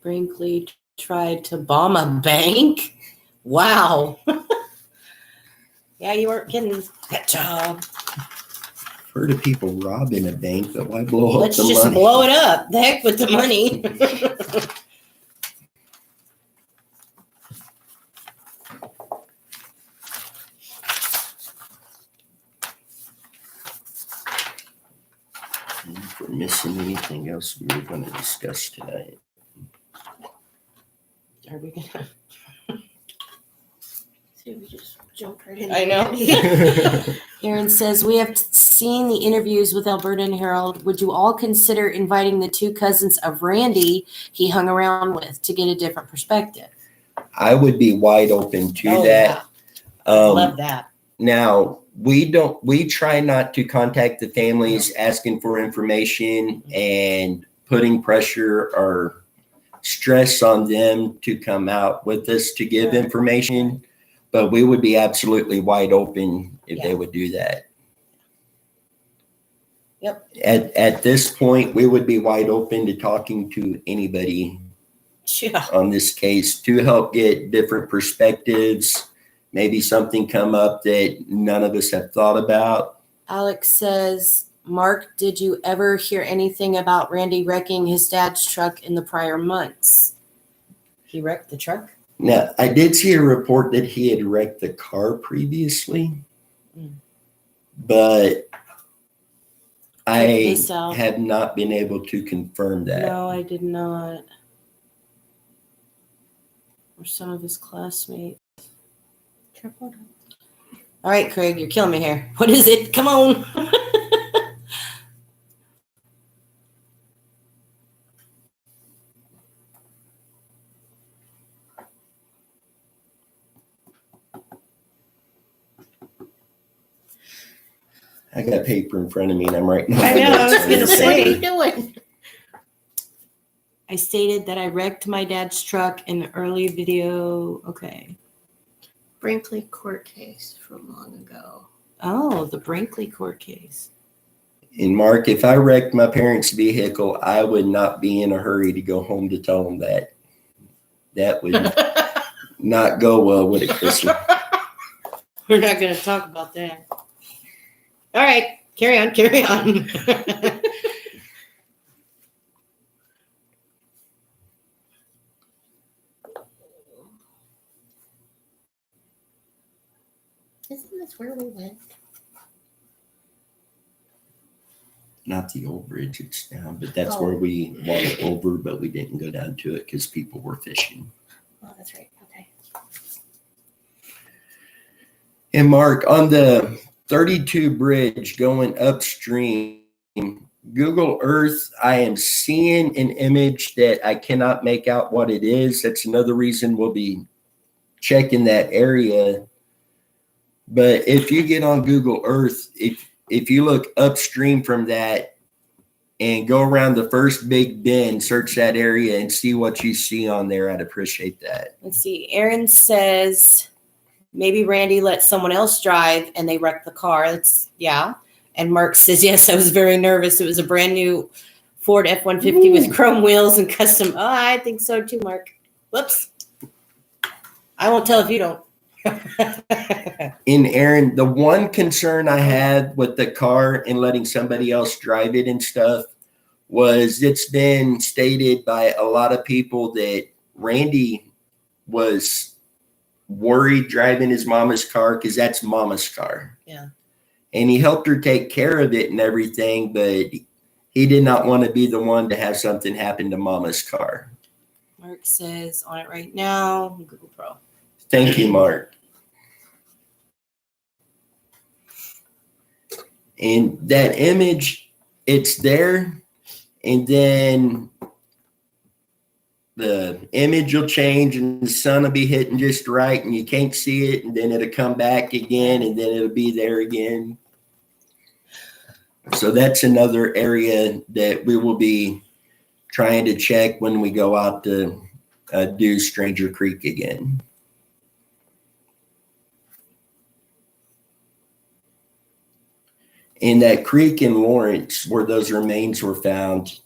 Brinkley tried to bomb a bank. Wow. Yeah, you weren't kidding. Good job. Heard of people robbing a bank, but why blow Let's up the just money? blow it up. The heck with the money. If we're missing anything else we were going to discuss tonight. Are we gonna? See, we just jumped right in. I know. Aaron says, we have seen the interviews with Alberta and Harold. Would you all consider inviting the two cousins of Randy he hung around with to get a different perspective? I would be wide open to Oh, that. yeah. Love that. Now, we try not to contact the families asking for information and putting pressure or stress on them to come out with us to give Right. information, but we would be absolutely wide open if Yeah. they would do that. Yep. At this point, we would be wide open to talking to anybody Yeah. on this case to help get different perspectives, maybe something come up that none of us have thought about. Alex says, Mark, did you ever hear anything about Randy wrecking his dad's truck in the prior months? He wrecked the truck? Now, I did see a report that he had wrecked the car previously, Mm. but I this out. have not been able to confirm that. No, I did not. Or some of his classmates. All right, Craig, you're killing me here. What is it? Come on. I got paper in front of me and I'm writing. I know, I was gonna What are say. you doing? I stated that I wrecked my dad's truck in the early video. Okay. Brinkley court case from long ago. Oh, the Brinkley court case. And Mark, if I wrecked my parents' vehicle, I would not be in a hurry to go home to tell them that. That would not go well with it, Chrissy. We're not going to talk about that. All right. Carry on. Carry on. Isn't this where we went? Not the old bridge, it's down, but that's Oh. where we walked over, but we didn't go down to it because people were fishing. Oh, that's right. Okay. And Mark, on the 32 bridge going upstream, Google Earth, I am seeing an image that I cannot make out what it is. That's another reason we'll be checking that area. But if you get on Google Earth, if you look upstream from that and go around the first big bend, search that area and see what you see on there, I'd appreciate that. Let's see. Aaron says maybe Randy let someone else drive and they wrecked the car. That's yeah. And Mark says, yes, I was very nervous. It was a brand new Ford F-150 with chrome wheels and custom. Oh, I think so too, Mark. Whoops. I won't tell if you don't. And Aaron, the one concern I had with the car and letting somebody else drive it and stuff was it's been stated by a lot of people that Randy was worried driving his mama's car because that's mama's car. Yeah. And he helped her take care of it and everything, but he did not want to be the one to have something happen to mama's car. Mark says on it right now, Google Pro. Thank you, Mark. And that image, it's there, and then the image will change and the sun will be hitting just right and you can't see it, and then it'll come back again and then it'll be there again. So that's another area that we will be trying to check when we go out to do Stranger Creek again. In that creek in Lawrence where those remains were found,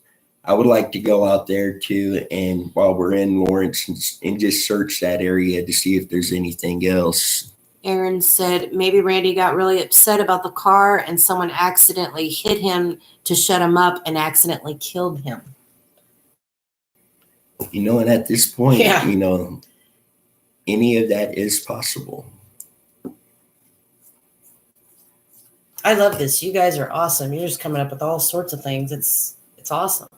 I would like to go out there too, and while we're in Lawrence and just search that area to see if there's anything else. Aaron said maybe Randy got really upset about the car and someone accidentally hit him to shut him up and accidentally killed him. You know, and at this point, Yeah. you know, any of that is possible. I love this. You guys are awesome. You're just coming up with all sorts of things. It's awesome.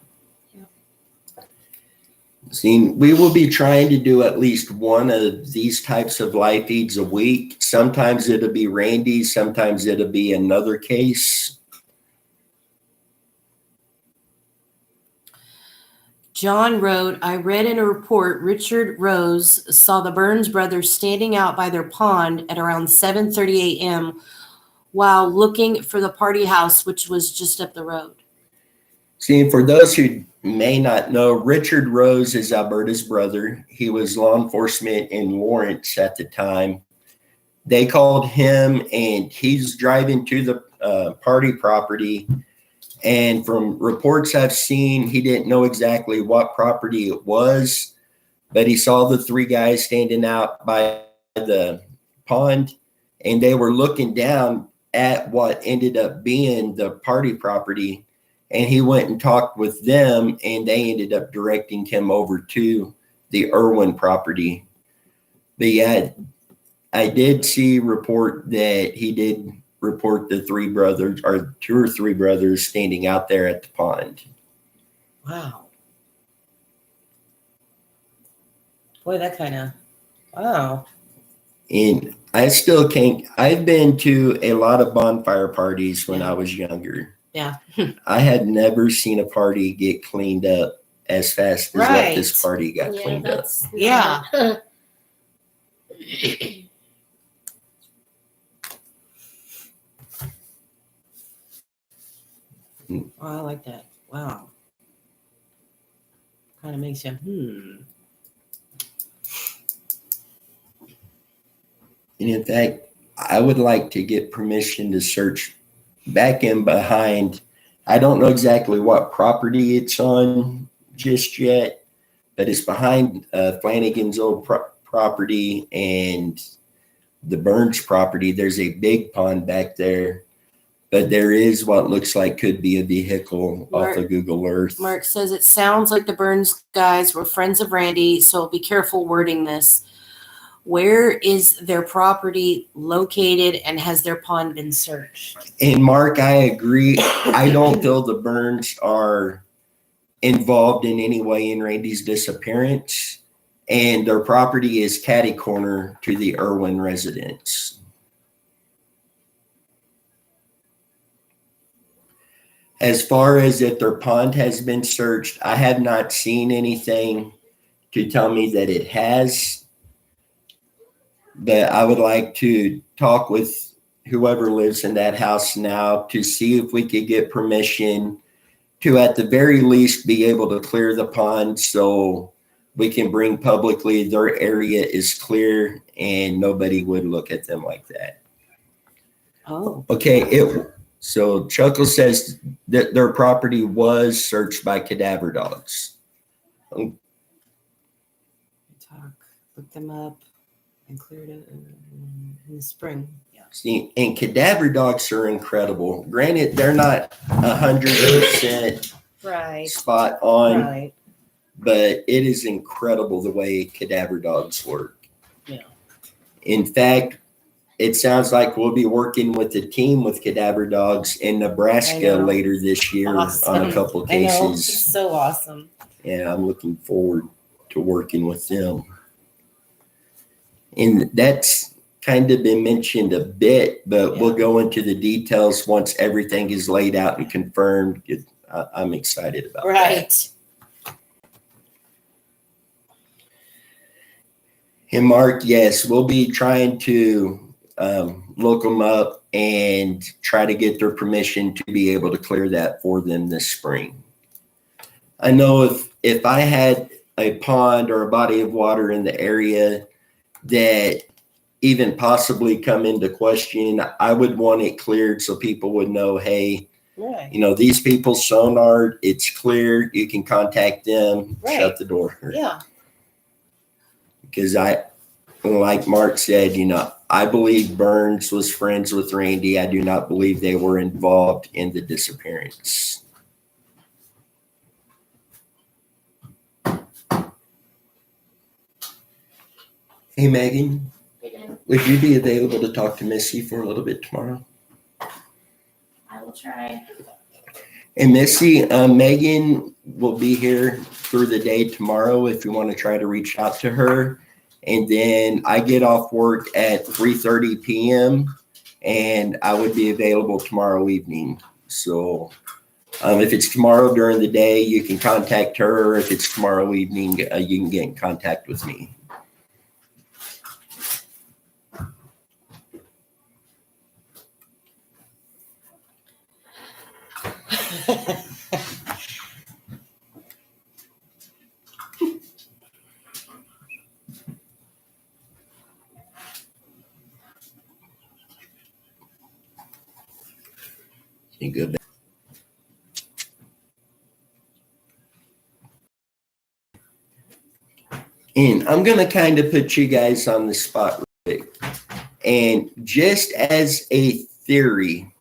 See, we will be trying to do at least one of these types of live feeds a week. Sometimes it'll be Randy, sometimes it'll be another case. John wrote, I read in a report Richard Rose saw the Burns brothers standing out by their pond at around 7:30 a.m. while looking for the party house, which was just up the road. See, for those who may not know, Richard Rose is Alberta's brother. He was law enforcement in Lawrence at the time. They called him, and he's driving to the party property. And from reports I've seen, he didn't know exactly what property it was, but he saw the three guys standing out by the pond, and they were looking down at what ended up being the party property. And he went and talked with them, and they ended up directing him over to the Irwin property. But yeah, I did see report that he did report the three brothers, or two or three brothers, standing out there at the pond. Wow. Boy, that kind of, wow. And I still can't, I've been to a lot of bonfire parties when I was younger. Yeah. I had never seen a party get cleaned up as fast as what this party got Yeah, cleaned up. that's Yeah. Oh, I like that. Wow. Kind of makes you, And in fact, I would like to get permission to search back in behind. I don't know exactly what property it's on just yet, but it's behind Flanagan's old property and the Burns property. There's a big pond back there, but there is what looks like could be a vehicle off of Google Earth. Mark says it sounds like the Burns guys were friends of Randy, so be careful wording this. Where is their property located, and has their pond been searched? And Mark, I agree. I don't feel the Burns are involved in any way in Randy's disappearance, and their property is catty corner to the Irwin residence. As far as if their pond has been searched, I have not seen anything to tell me that it has. But I would like to talk with whoever lives in that house now to see if we could get permission to, at the very least, be able to clear the pond so we can bring publicly their area is clear and nobody would look at them like that. Oh, Okay, so Chuckle says that their property was searched by cadaver dogs. talk. Look them up and cleared it in the spring. Yeah. See, and cadaver dogs are incredible. Granted, they're not 100% right. spot on, Right. but it is incredible the way cadaver dogs work. Yeah. In fact, it sounds like we'll be working with a team with cadaver dogs in Nebraska later this year Awesome. on a couple I know. cases. It's so awesome. And I'm looking forward to working with them. And that's kind of been mentioned a bit, but we'll go into the details once everything is laid out and confirmed. I'm excited about that. Right. And Mark, yes, we'll be trying to look them up and try to get their permission to be able to clear that for them this spring. I know if I had a pond or a body of water in the area that even possibly come into question, I would want it cleared so people would know, hey, Right. you know, these people's sonar, it's clear. You can contact them, shut the door. Yeah. Because like Mark said, you know, I believe Burns was friends with Randy. I do not believe they were involved in the disappearance. Hey, Megan, would you be available to talk to Missy for a little bit tomorrow? I will try. And Missy, Megan will be here through the day tomorrow if you want to try to reach out to her. And then I get off work at 3:30 p.m. and I would be available tomorrow evening. So If it's tomorrow during the day, you can contact her. If it's tomorrow evening, you can get in contact with me. You good? And I'm going to kind of put you guys on the spot real quick. And just as a theory,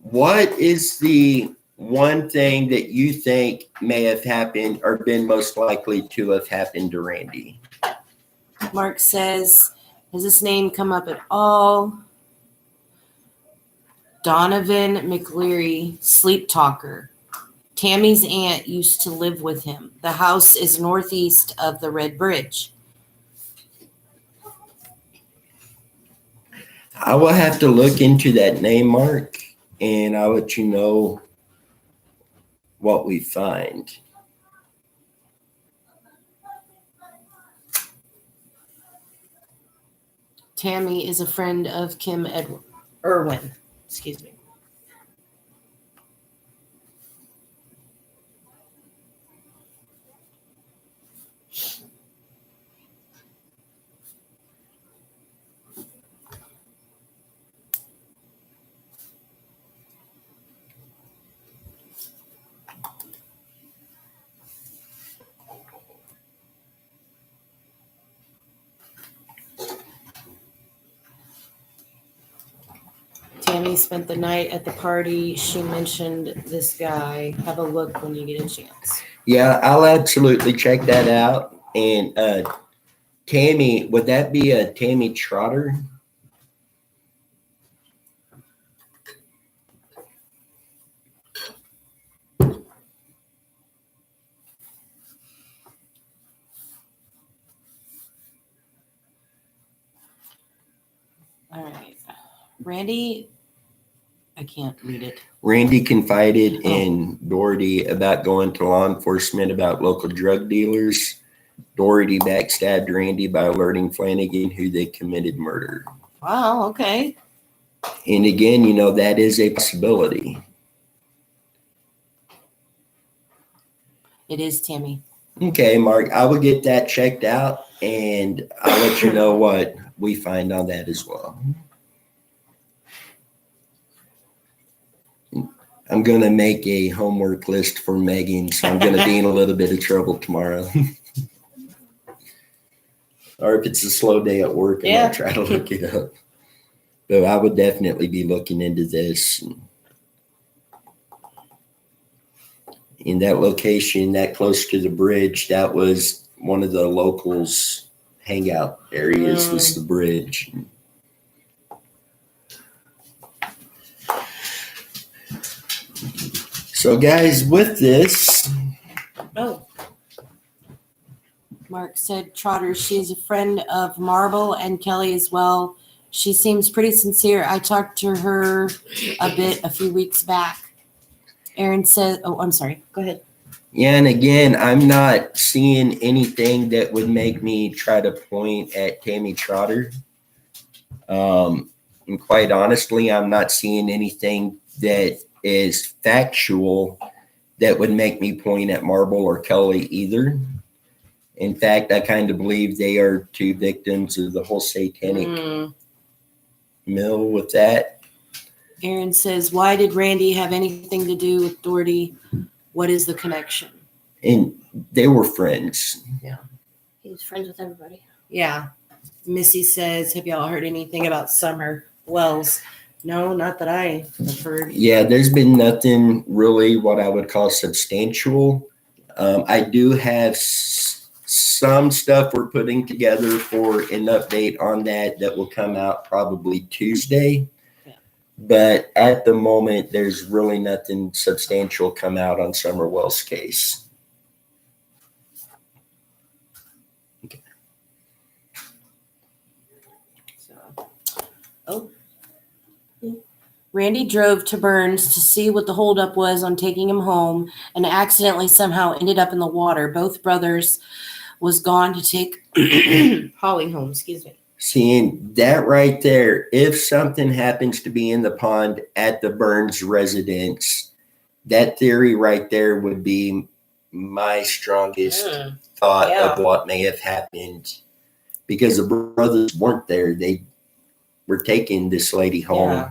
what is the one thing that you think may have happened or been most likely to have happened to Randy? Mark says, has this name come up at all? Donovan McLeary, sleep talker. Tammy's aunt used to live with him. The house is northeast of the Red Bridge. I will have to look into that name, Mark, and I'll let you know what we find. Tammy is a friend of Kim Irwin. Excuse me. Tammy spent the night at the party. She mentioned this guy. Have a look when you get a chance. Yeah, I'll absolutely check that out. And Tammy, would that be a Tammy Trotter? All right. Randy, I can't read it. Randy confided in Doherty about going to law enforcement about local drug dealers. Doherty backstabbed Randy by alerting Flanagan who they committed murder. Wow, okay. And again, that is a possibility. It is Tammy. Okay, Mark, I will get that checked out and I'll let you know what we find on that as well. I'm going to make a homework list for Megan, so I'm going to be in a little bit of trouble tomorrow. Or if it's a slow day at work, Yeah. I'll try to look it up. But I would definitely be looking into this. In that location, that close to the bridge, that was one of the locals' hangout areas was the bridge. So guys, with this, Oh. Mark said Trotter, she is a friend of Marble and Kelly as well. She seems pretty sincere. I talked to her a bit a few weeks back. Aaron said, oh, I'm sorry. Go ahead. yeah, and again, I'm not seeing anything that would make me try to point at Tammy Trotter. And quite honestly, I'm not seeing anything that is factual that would make me point at Marble or Kelly either. In fact, I kind of believe they are two victims of the whole satanic mill with that. Aaron says, why did Randy have anything to do with Doherty? What is the connection? And they were friends. He was friends with everybody. Yeah. Missy says, have y'all heard anything about Summer Wells? No, not that I have heard. Yeah, there's been nothing really what I would call substantial. I do have some stuff we're putting together for an update on that will come out probably Tuesday. Yeah. But at the moment, there's really nothing substantial come out on Summer Wells' case. So, Randy drove to Burns to see what the holdup was on taking him home and accidentally somehow ended up in the water. Both brothers was gone to take Holly home. Excuse me. Seeing that right there, if something happens to be in the pond at the Burns residence, that theory right there would be my strongest thought of what may have happened, because the brothers weren't there. They were taking this lady home. Yeah.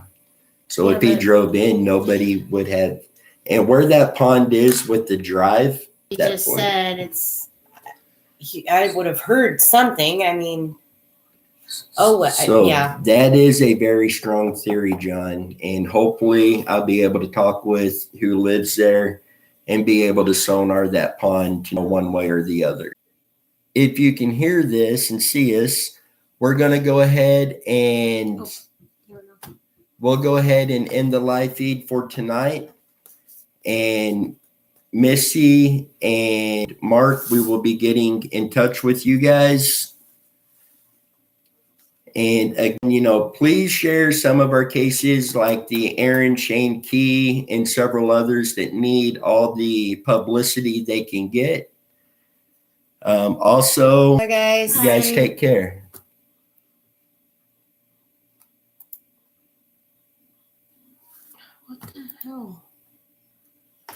So Yeah, if he but- drove in, nobody would have. And where that pond is with the drive, You that just point. said it's I would have heard something. I mean, So yeah. that is a very strong theory, John. And hopefully I'll be able to talk with who lives there and be able to sonar that pond to know one way or the other. If you can hear this and see us, we're going to go ahead and we'll go ahead and end the live feed for tonight. And Missy and Mark, we will be getting in touch with you guys. And again, please share some of our cases like the Aaron Shane Key and several others that need all the publicity they can get. Also, Bye, guys. you guys Bye. take care. What the hell?